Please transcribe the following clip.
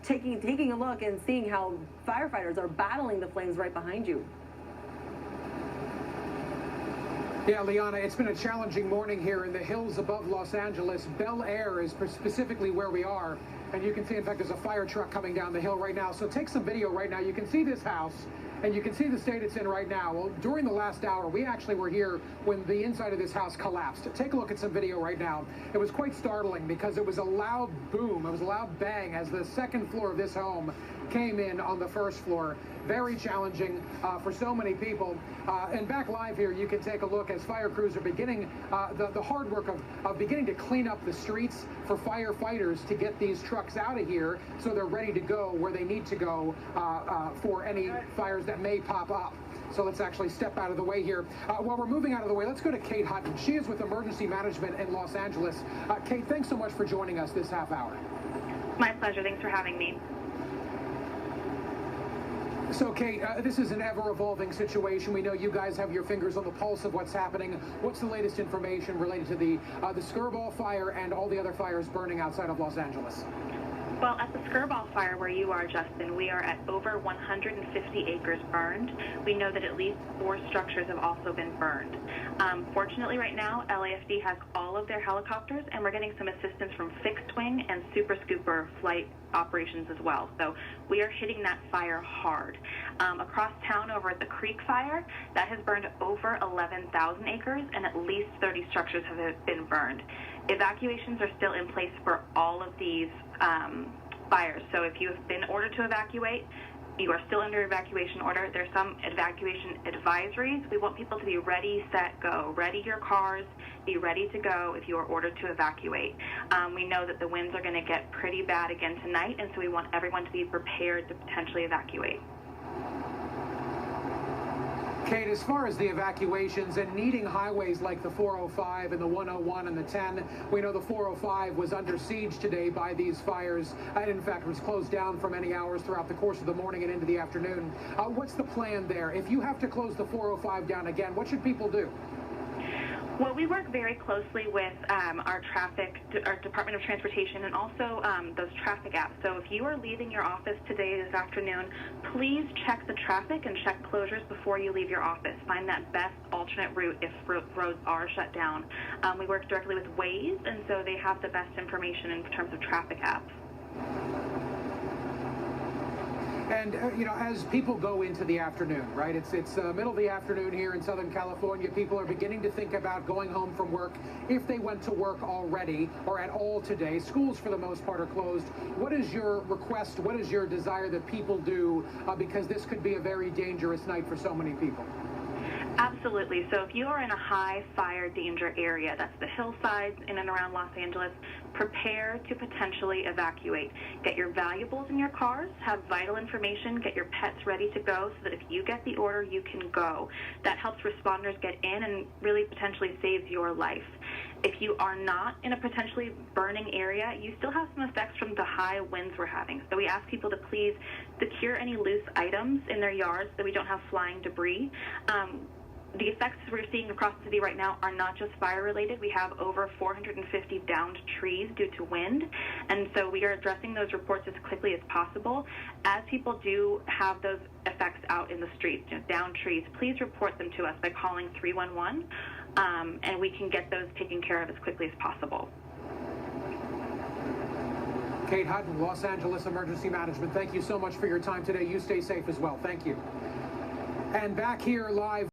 taking a look and seeing how firefighters are battling the flames right behind you. Yeah, Liana, it's been a challenging morning here in the hills above Los Angeles. Bel Air is specifically where we are. And you can see, in fact, there's a fire truck coming down the hill right now. So take some video right now. You can see this house, and you can see the state it's in right now. Well, during the last hour, we actually were here when the inside of this house collapsed. Take a look at some video right now. It was quite startling because it was a loud boom. It was a loud bang as the second floor of this home came in on the first floor. Very challenging for so many people. And back live here, you can take a look as fire crews are beginning the hard work of beginning to clean up the streets for firefighters to get these trucks out of here so they're ready to go where they need to go for any fires that may pop up. So let's actually step out of the way here. While we're moving out of the way, let's go to Kate Hutton. She is with Emergency Management in Los Angeles. Kate, thanks so much for joining us this half hour. My pleasure. Thanks for having me. So, Kate, this is an ever-evolving situation. We know you guys have your fingers on the pulse of what's happening. What's the latest information related to the Skirball fire and all the other fires burning outside of Los Angeles? Well, at the Skirball fire where you are, Justin, we are at over 150 acres burned. We know that at least 4 structures have also been burned. Fortunately, right now, LAFD has all of their helicopters, and we're getting some assistance from fixed wing and super scooper flight operations as well. So we are hitting that fire hard. Across town over at the Creek Fire, that has burned over 11,000 acres, and at least 30 structures have been burned. Evacuations are still in place for all of these fires. So if you have been ordered to evacuate, you are still under evacuation order. There's some evacuation advisories. We want people to be ready, set, go. Ready your cars, be ready to go if you are ordered to evacuate. We know that the winds are going to get pretty bad again tonight, and so we want everyone to be prepared to potentially evacuate. Kate, as far as the evacuations and needing highways like the 405 and the 101 and the 10, we know the 405 was under siege today by these fires and in fact was closed down for many hours throughout the course of the morning and into the afternoon. What's the plan there? If you have to close the 405 down again, what should people do? Well, we work very closely with our Department of Transportation and also those traffic apps. So if you are leaving your office today, this afternoon, please check the traffic and check closures before you leave your office. Find that best alternate route if roads are shut down. We work directly with Waze, and so they have the best information in terms of traffic apps. And, you know, as people go into the afternoon, right, it's middle of the afternoon here in Southern California, people are beginning to think about going home from work if they went to work already or at all today. Schools, for the most part, are closed. What is your request? What is your desire that people do? Because this could be a very dangerous night for so many people. Absolutely. So if you are in a high fire danger area, that's the hillsides in and around Los Angeles, prepare to potentially evacuate. Get your valuables in your cars, have vital information, get your pets ready to go so that if you get the order, you can go. That helps responders get in and really potentially saves your life. If you are not in a potentially burning area, you still have some effects from the high winds we're having. So we ask people to please secure any loose items in their yards so we don't have flying debris. The effects we're seeing across the city right now are not just fire-related. We have over 450 downed trees due to wind, and so we are addressing those reports as quickly as possible. As people do have those effects out in the streets, you know, downed trees, please report them to us by calling 311, and we can get those taken care of as quickly as possible. Kate Hutton, Los Angeles Emergency Management, thank you so much for your time today. You stay safe as well. Thank you. And back here live.